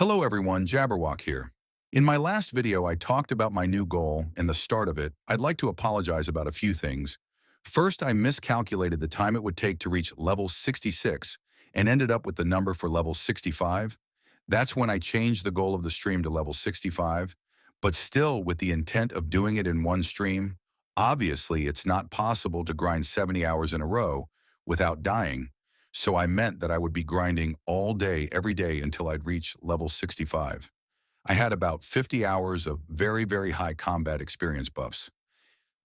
Hello everyone, Jabberwock here. In my last video, I talked about my new goal and the start of it. I'd like to apologize about a few things. First, I miscalculated the time it would take to reach level 66 and ended up with the number for level 65. That's when I changed the goal of the stream to level 65, but still with the intent of doing it in one stream. Obviously, it's not possible to grind 70 hours in a row without dying. So I meant that I would be grinding all day, every day until I'd reach level 65. I had about 50 hours of very, very high combat experience buffs.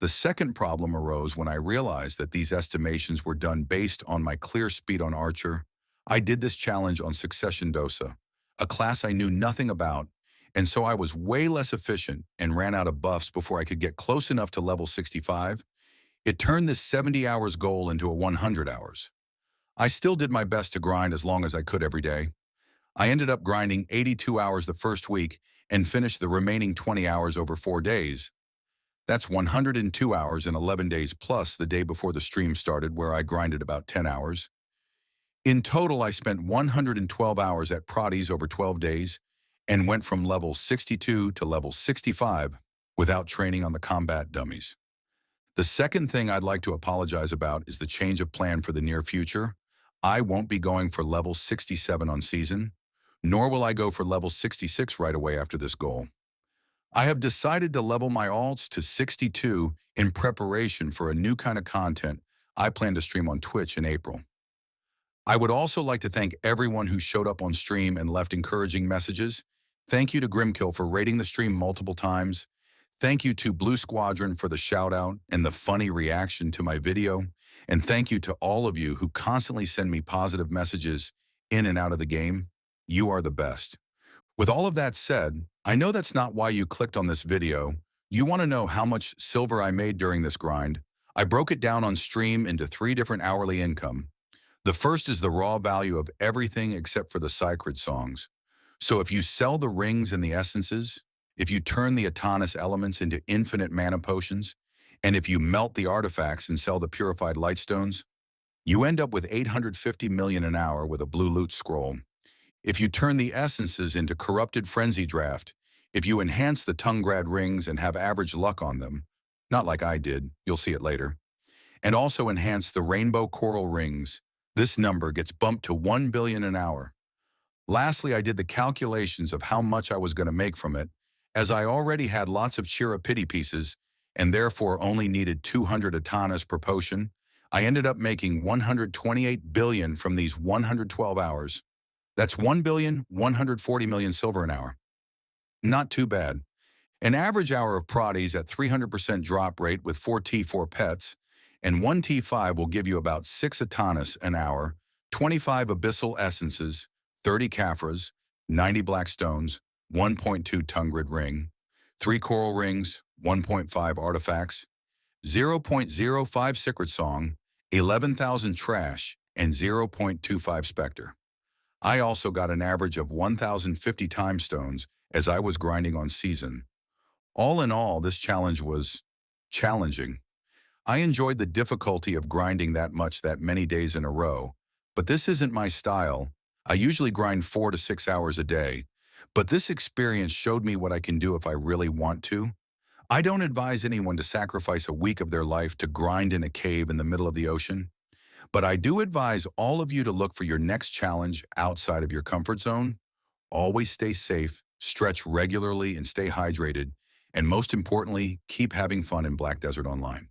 The second problem arose when I realized that these estimations were done based on my clear speed on Archer. I did this challenge on Succession Dosa, a class I knew nothing about, and so I was way less efficient and ran out of buffs before I could get close enough to level 65. It turned this 70 hours goal into a 100 hours. I still did my best to grind as long as I could every day. I ended up grinding 82 hours the first week and finished the remaining 20 hours over 4 days. That's 102 hours in 11 days plus the day before the stream started where I grinded about 10 hours. In total, I spent 112 hours at Protties over 12 days and went from level 62 to level 65 without training on the combat dummies. The second thing I'd like to apologize about is the change of plan for the near future. I won't be going for level 67 on season, nor will I go for level 66 right away after this goal. I have decided to level my alts to 62 in preparation for a new kind of content I plan to stream on Twitch in April. I would also like to thank everyone who showed up on stream and left encouraging messages. Thank you to Grimmkill for rating the stream multiple times. Thank you to BlueSquadron for the shout out and the funny reaction to my video. And thank you to all of you who constantly send me positive messages in and out of the game. You are the best. With all of that said, I know that's not why you clicked on this video. You want to know how much silver I made during this grind. I broke it down on stream into 3 different hourly income. The first is the raw value of everything except for the sacred songs. So if you sell the rings and the essences, if you turn the Atanus elements into infinite mana potions, and if you melt the artifacts and sell the purified lightstones, you end up with 850 million an hour with a blue loot scroll. If you turn the essences into corrupted frenzy draft, if you enhance the Tungrad rings and have average luck on them, not like I did, you'll see it later, and also enhance the rainbow coral rings, this number gets bumped to 1 billion an hour. Lastly, I did the calculations of how much I was going to make from it, as I already had lots of Chira pity pieces and therefore only needed 200 Atanas per potion. I ended up making 128 billion from these 112 hours. That's 1,140 million silver an hour. Not too bad. An average hour of Protties at 300% drop rate with 4 T4 pets, and 1 T5 will give you about 6 Atanas an hour, 25 abyssal essences, 30 Caphras, 90 black stones, 1.2 Tungrad ring, 3 coral rings, 1.5 artifacts, 0.05 secret song, 11,000 trash, and 0.25 specter. I also got an average of 1,050 time stones as I was grinding on season. All in all, this challenge was challenging. I enjoyed the difficulty of grinding that much that many days in a row, but this isn't my style. I usually grind 4 to 6 hours a day, but this experience showed me what I can do if I really want to. I don't advise anyone to sacrifice a week of their life to grind in a cave in the middle of the ocean, but I do advise all of you to look for your next challenge outside of your comfort zone. Always stay safe, stretch regularly, and stay hydrated, and most importantly, keep having fun in Black Desert Online.